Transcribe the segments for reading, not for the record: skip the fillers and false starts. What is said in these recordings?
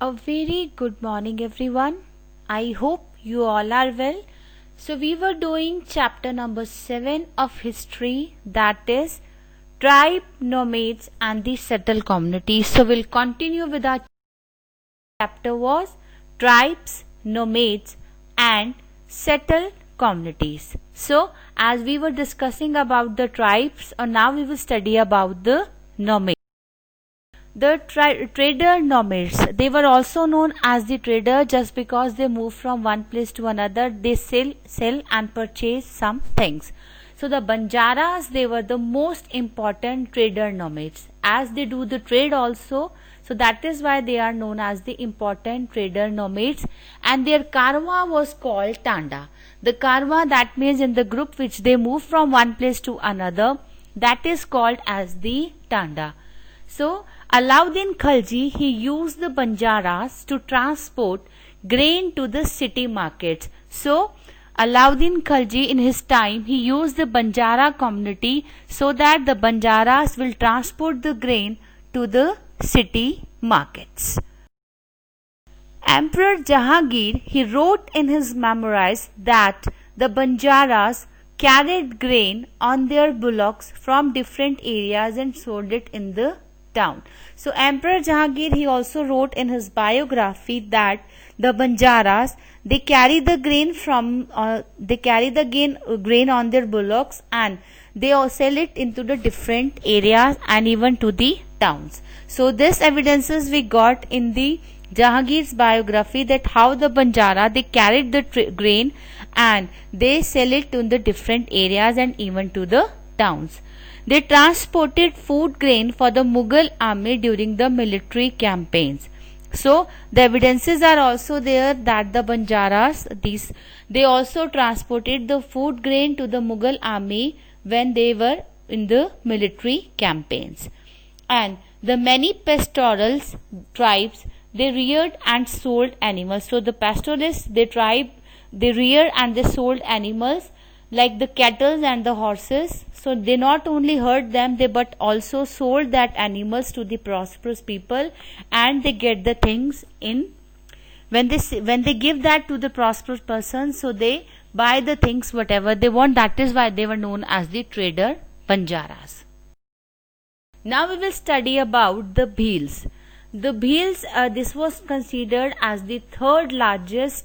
A very good morning, everyone. I hope you all are well. So, we were doing chapter number 7 of history, that is tribe, nomads, and the settled communities. So, we'll continue with our chapter was tribes, nomads, and settled communities. So, as we were discussing about the tribes, now we will study about the nomads. The trader nomads, they were also known as the trader just because they move from one place to another. They sell and purchase some things. So the Banjaras, they were the most important trader nomads as they do the trade also. So that is why they are known as the important trader nomads, and their karwa was called Tanda. The karwa, that means in the group which they move from one place to another, that is called as the Tanda. So Alauddin Khalji, he used the Banjaras to transport grain to the city markets. So Alauddin Khalji, in his time, he used the Banjara community so that the Banjaras will transport the grain to the city markets. Emperor Jahangir, he wrote in his memoirs that the Banjaras carried grain on their bullocks from different areas and sold it in the town. So Emperor Jahangir, he also wrote in his biography that the Banjaras, they carry the grain grain on their bullocks, and they all sell it into the different areas and even to the towns. So this evidences we got in the Jahangir's biography that how the Banjara, they carried the grain and they sell it in the different areas and even to the towns. They transported food grain for the Mughal army during the military campaigns. So the evidences are also there that the Banjaras, they also transported the food grain to the Mughal army when they were in the military campaigns. And the many pastoral tribes, they reared and sold animals. So the pastoralists, they reared and they sold animals like the cattle and the horses. So they not only herd them, but also sold that animals to the prosperous people, and they get the things in. When they give that to the prosperous person, so they buy the things whatever they want. That is why they were known as the trader Banjaras. Now we will study about the Bhils. The Bhils, this was considered as the third largest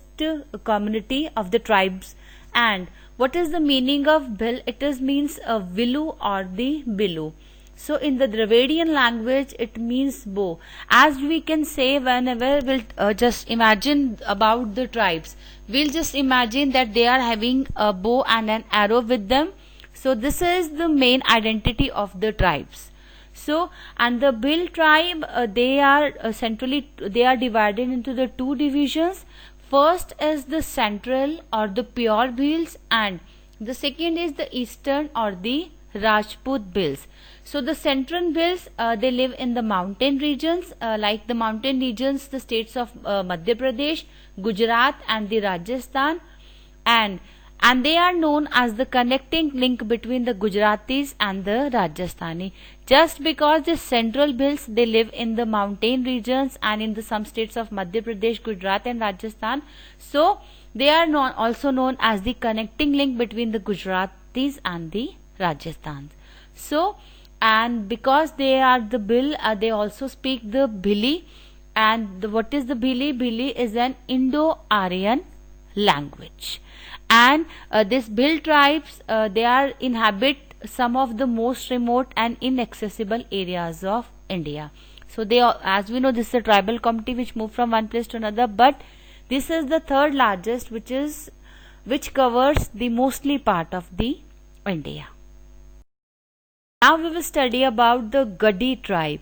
community of the tribes. And what is the meaning of Bhil? It means a Vilu or the Bilu. So in the Dravidian language, it means bow. As we can say, whenever we'll just imagine about the tribes, we'll just imagine that they are having a bow and an arrow with them. So this is the main identity of the tribes. So, and the Bhil tribe, they are divided into the two divisions. First is the central or the pure Bhils, and the second is the eastern or the Rajput Bhils. So the central Bhils, they live in the mountain regions, like the mountain regions, the states of Madhya Pradesh, Gujarat and the Rajasthan, and they are known as the connecting link between the Gujaratis and the Rajasthani. Just because the central Bhils, they live in the mountain regions and in some states of Madhya Pradesh, Gujarat and Rajasthan. So they are also known as the connecting link between the Gujaratis and the Rajasthans. So, and because they are the Bhil, they also speak the Bhili. And what is the Bhili? Bhili is an Indo-Aryan language. And these Bhil tribes, they inhabit some of the most remote and inaccessible areas of India. So they, as we know, this is a tribal community which move from one place to another, but this is the third largest, which covers the mostly part of the India. Now we will study about the Gadi tribe.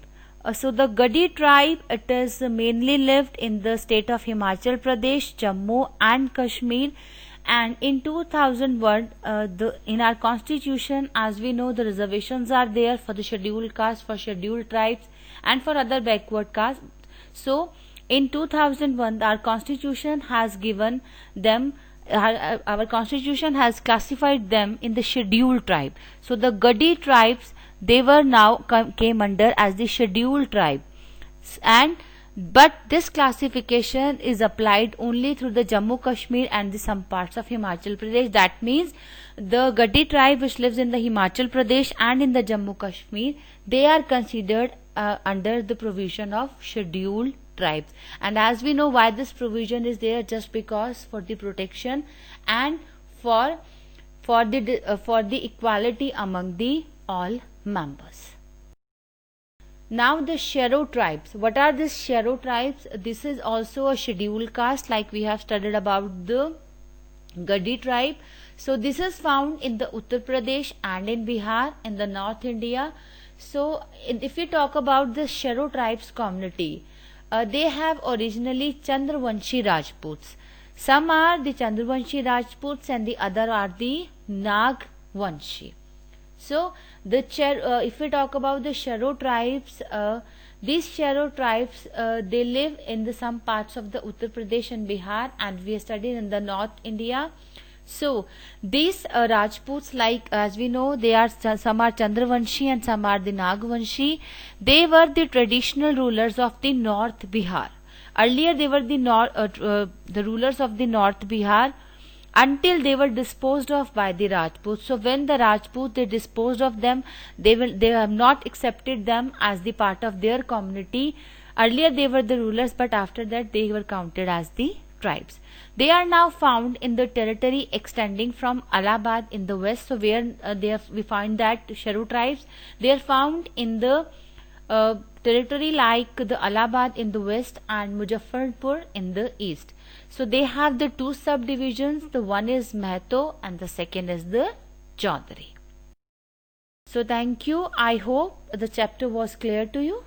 So the Gadi tribe, it is mainly lived in the state of Himachal Pradesh, Jammu and Kashmir. And in 2001, in our constitution, as we know, the reservations are there for the scheduled caste, for scheduled tribes and for other backward castes. So in 2001, our constitution has given them, our constitution has classified them in the scheduled tribe. So the Gadi tribes, they were now came under as the scheduled tribe. And but this classification is applied only through the Jammu Kashmir and some parts of Himachal Pradesh. That means the Gadi tribe which lives in the Himachal Pradesh and in the Jammu Kashmir, they are considered under the provision of scheduled tribes. And as we know why this provision is there, just because for the protection and for the equality among the all members. Now the Shero tribes. What are these Shero tribes? This is also a scheduled caste, like we have studied about the Gadi tribe. So this is found in the Uttar Pradesh and in Bihar in the North India. So if we talk about the Shero tribes community, they have originally Chandravanshi Rajputs. Some are the Chandravanshi Rajputs and the other are the Nagvanshi. So if we talk about the Shero tribes, these Shero tribes they live in some parts of the Uttar Pradesh and Bihar, and we studied in the North India. So these Rajputs, like as we know, they are some are Chandravanshi and some are the Nagvanshi. They were the traditional rulers of the North Bihar. Earlier they were the rulers of the North Bihar, until they were disposed of by the Rajputs. So when the Rajputs they disposed of them, they have not accepted them as the part of their community. Earlier they were the rulers, but after that they were counted as the tribes. They are now found in the territory extending from Allahabad in the west. So where we find that Shero tribes, they are found in the territory like the Allahabad in the west and Muzaffarpur in the east. So they have the two subdivisions. The one is Mahto and the second is the Chaudhary. So thank you. I hope the chapter was clear to you.